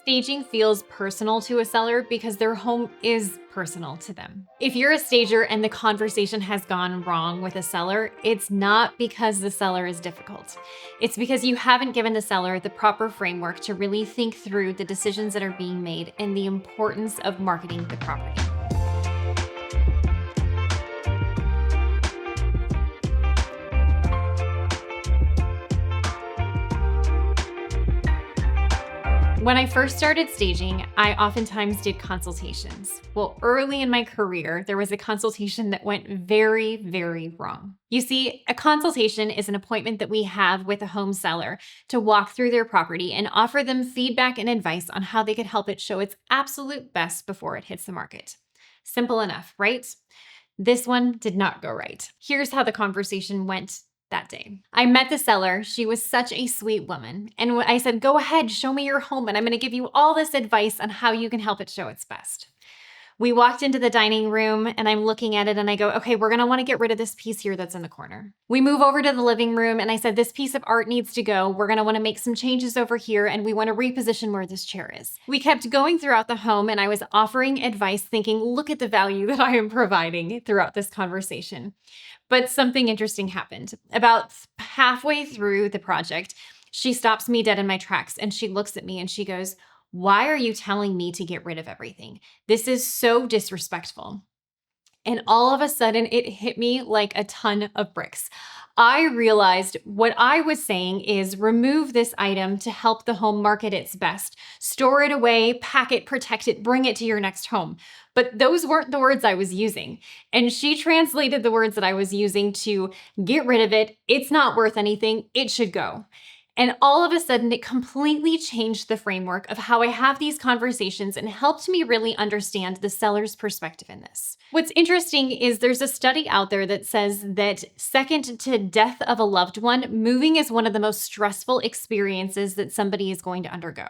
Staging feels personal to a seller because their home is personal to them. If you're a stager and the conversation has gone wrong with a seller, it's not because the seller is difficult. It's because you haven't given the seller the proper framework to really think through the decisions that are being made and the importance of marketing the property. When I first started staging, I oftentimes did consultations. Well, early in my career, there was a consultation that went very, very wrong. You see, a consultation is an appointment that we have with a home seller to walk through their property and offer them feedback and advice on how they could help it show its absolute best before it hits the market. Simple enough, right? This one did not go right. Here's how the conversation went that day. I met the seller. She was such a sweet woman. And I said, go ahead, show me your home, and I'm going to give you all this advice on how you can help it show its best. We walked into the dining room and I'm looking at it and I go, okay, we're going to want to get rid of this piece here that's in the corner. We move over to the living room and I said, this piece of art needs to go. We're going to want to make some changes over here and we want to reposition where this chair is. We kept going throughout the home and I was offering advice thinking, look at the value that I am providing throughout this conversation. But something interesting happened. About halfway through the project, she stops me dead in my tracks and she looks at me and she goes, why are you telling me to get rid of everything? This is so disrespectful. And all of a sudden, it hit me like a ton of bricks. I realized what I was saying is remove this item to help the home market its best. Store it away, pack it, protect it, bring it to your next home. But those weren't the words I was using. And she translated the words that I was using to get rid of it. It's not worth anything. It should go. And all of a sudden, it completely changed the framework of how I have these conversations and helped me really understand the seller's perspective in this. What's interesting is there's a study out there that says that second to death of a loved one, moving is one of the most stressful experiences that somebody is going to undergo.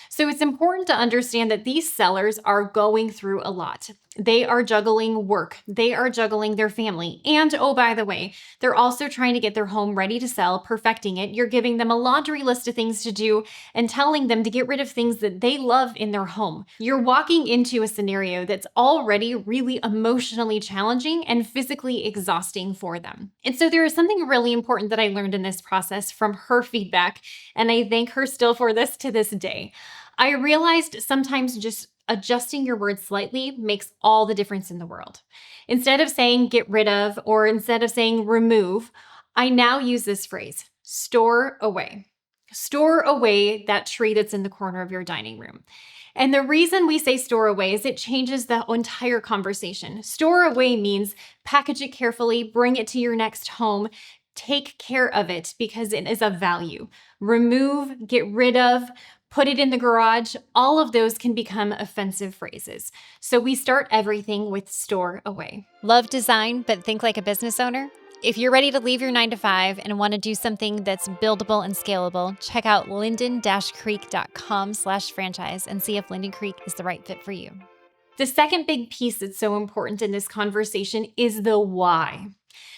So it's important to understand that these sellers are going through a lot. They are juggling work. They are juggling their family. And oh, by the way, they're also trying to get their home ready to sell, perfecting it. You're giving them a laundry list of things to do and telling them to get rid of things that they love in their home. You're walking into a scenario that's already really emotionally challenging and physically exhausting for them. And so there is something really important that I learned in this process from her feedback, and I thank her still for this to this day. I realized sometimes just adjusting your words slightly makes all the difference in the world. Instead of saying get rid of, or instead of saying remove, I now use this phrase, store away. Store away that tree that's in the corner of your dining room. And the reason we say store away is it changes the entire conversation. Store away means package it carefully, bring it to your next home, take care of it because it is of value. Remove, get rid of, put it in the garage, all of those can become offensive phrases. So we start everything with store away. Love design, but think like a business owner? If you're ready to leave your 9-to-5 and want to do something that's buildable and scalable, check out linden-creek.com/franchise and see if Linden Creek is the right fit for you. The second big piece that's so important in this conversation is the why.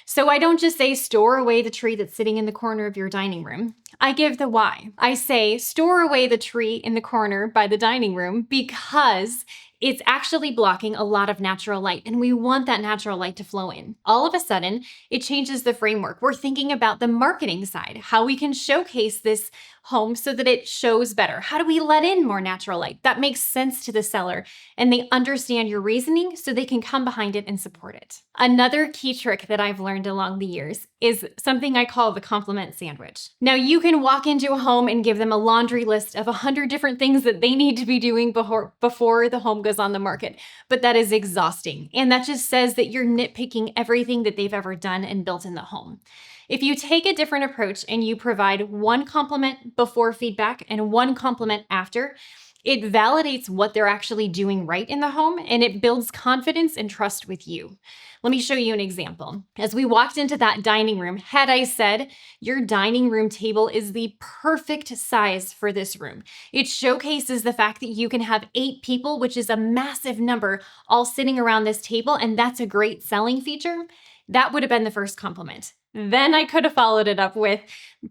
So I don't just say store away the tree that's sitting in the corner of your dining room. I give the why. I say store away the tree in the corner by the dining room because it's actually blocking a lot of natural light and we want that natural light to flow in. All of a sudden, it changes the framework. We're thinking about the marketing side, how we can showcase this home so that it shows better. How do we let in more natural light? That makes sense to the seller and they understand your reasoning so they can come behind it and support it. Another key trick that I've learned along the years is something I call the compliment sandwich. Now you can walk into a home and give them a laundry list of 100 different things that they need to be doing before the home goes on the market, but that is exhausting. And that just says that you're nitpicking everything that they've ever done and built in the home. If you take a different approach and you provide one compliment before feedback and one compliment after, it validates what they're actually doing right in the home and it builds confidence and trust with you. Let me show you an example. As we walked into that dining room, had I said, your dining room table is the perfect size for this room. It showcases the fact that you can have 8 people, which is a massive number, all sitting around this table, and that's a great selling feature. That would have been the first compliment. Then I could have followed it up with,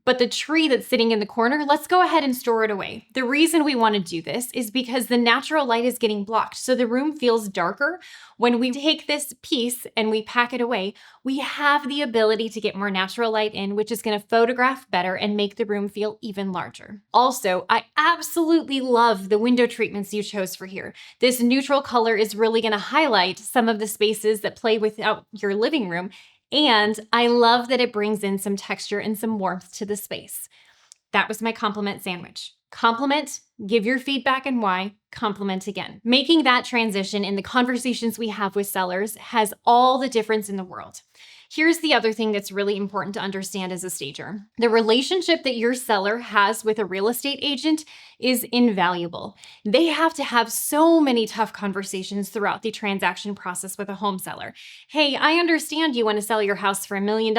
but the tree that's sitting in the corner, let's go ahead and store it away. The reason we want to do this is because the natural light is getting blocked, so the room feels darker. When we take this piece and we pack it away, we have the ability to get more natural light in, which is going to photograph better and make the room feel even larger. Also, I absolutely love the window treatments you chose for here. This neutral color is really going to highlight some of the spaces that play without your living room. And I love that it brings in some texture and some warmth to the space. That was my compliment sandwich. Compliment, give your feedback and why, compliment again. Making that transition in the conversations we have with sellers has all the difference in the world. Here's the other thing that's really important to understand as a stager. The relationship that your seller has with a real estate agent is invaluable. They have to have so many tough conversations throughout the transaction process with a home seller. Hey, I understand you want to sell your house for $1 million,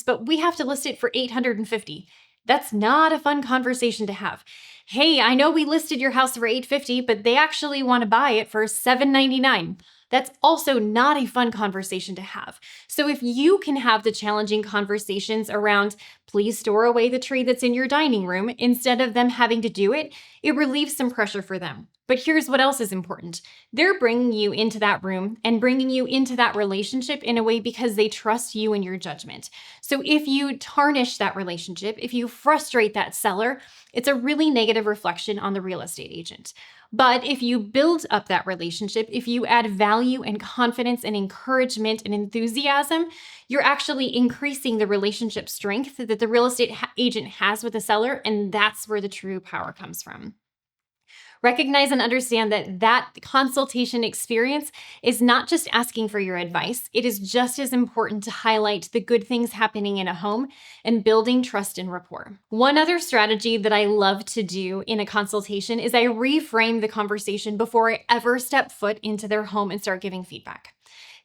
but we have to list it for $850,000. That's not a fun conversation to have. Hey, I know we listed your house for $850,000, but they actually want to buy it for $799,000. That's also not a fun conversation to have. So if you can have the challenging conversations around, please store away the tree that's in your dining room, instead of them having to do it, it relieves some pressure for them. But here's what else is important. They're bringing you into that room and bringing you into that relationship in a way because they trust you and your judgment. So if you tarnish that relationship, if you frustrate that seller, it's a really negative reflection on the real estate agent. But if you build up that relationship, if you add value and confidence and encouragement and enthusiasm, you're actually increasing the relationship strength that the real estate agent has with the seller, and that's where the true power comes from. Recognize and understand that consultation experience is not just asking for your advice. It is just as important to highlight the good things happening in a home and building trust and rapport. One other strategy that I love to do in a consultation is I reframe the conversation before I ever step foot into their home and start giving feedback.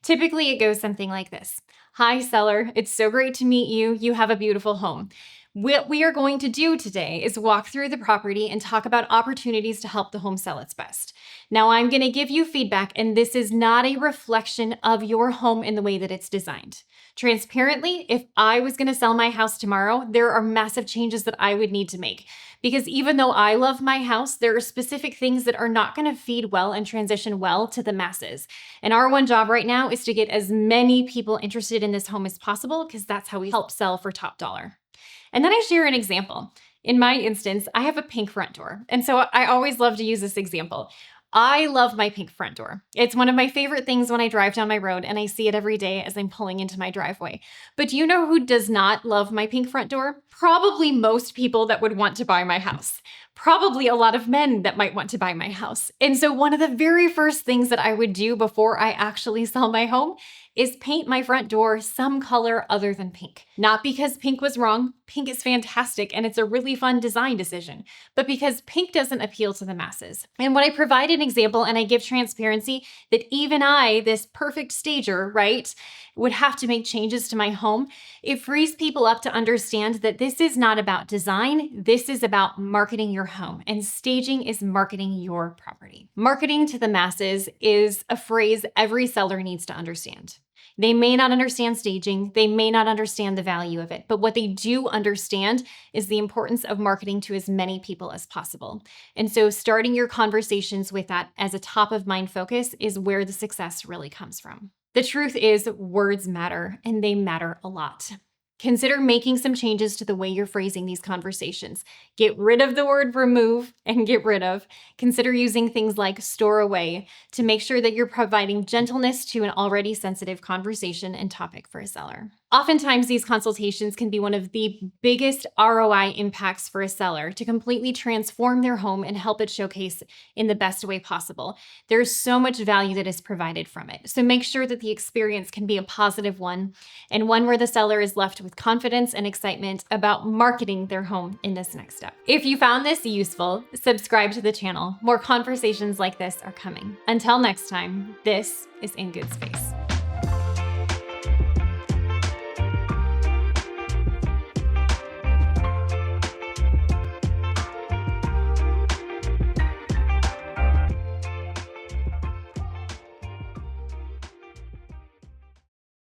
Typically, it goes something like this. Hi, seller. It's so great to meet you. You have a beautiful home. What we are going to do today is walk through the property and talk about opportunities to help the home sell its best. Now, I'm going to give you feedback, and this is not a reflection of your home in the way that it's designed. Transparently, if I was going to sell my house tomorrow, there are massive changes that I would need to make. Because even though I love my house, there are specific things that are not going to feed well and transition well to the masses. And our one job right now is to get as many people interested in this home as possible, because that's how we help sell for top dollar. And then I share an example. In my instance, I have a pink front door. And so I always love to use this example. I love my pink front door. It's one of my favorite things when I drive down my road, and I see it every day as I'm pulling into my driveway. But do you know who does not love my pink front door? Probably most people that would want to buy my house. Probably a lot of men that might want to buy my house. And so one of the very first things that I would do before I actually sell my home is paint my front door some color other than pink. Not because pink was wrong. Pink is fantastic and it's a really fun design decision, but because pink doesn't appeal to the masses. And when I provide an example and I give transparency that even I, this perfect stager, right, would have to make changes to my home, it frees people up to understand that this is not about design. This is about marketing your home, and staging is marketing your property. Marketing to the masses is a phrase every seller needs to understand. They may not understand staging, they may not understand the value of it, but what they do understand is the importance of marketing to as many people as possible. And so starting your conversations with that as a top of mind focus is where the success really comes from. The truth is, words matter, and they matter a lot. Consider making some changes to the way you're phrasing these conversations. Get rid of the word remove and get rid of. Consider using things like store away to make sure that you're providing gentleness to an already sensitive conversation and topic for a seller. Oftentimes, these consultations can be one of the biggest ROI impacts for a seller to completely transform their home and help it showcase in the best way possible. There's so much value that is provided from it. So make sure that the experience can be a positive one, and one where the seller is left with confidence and excitement about marketing their home in this next step. If you found this useful, subscribe to the channel. More conversations like this are coming. Until next time, this is In Good Space.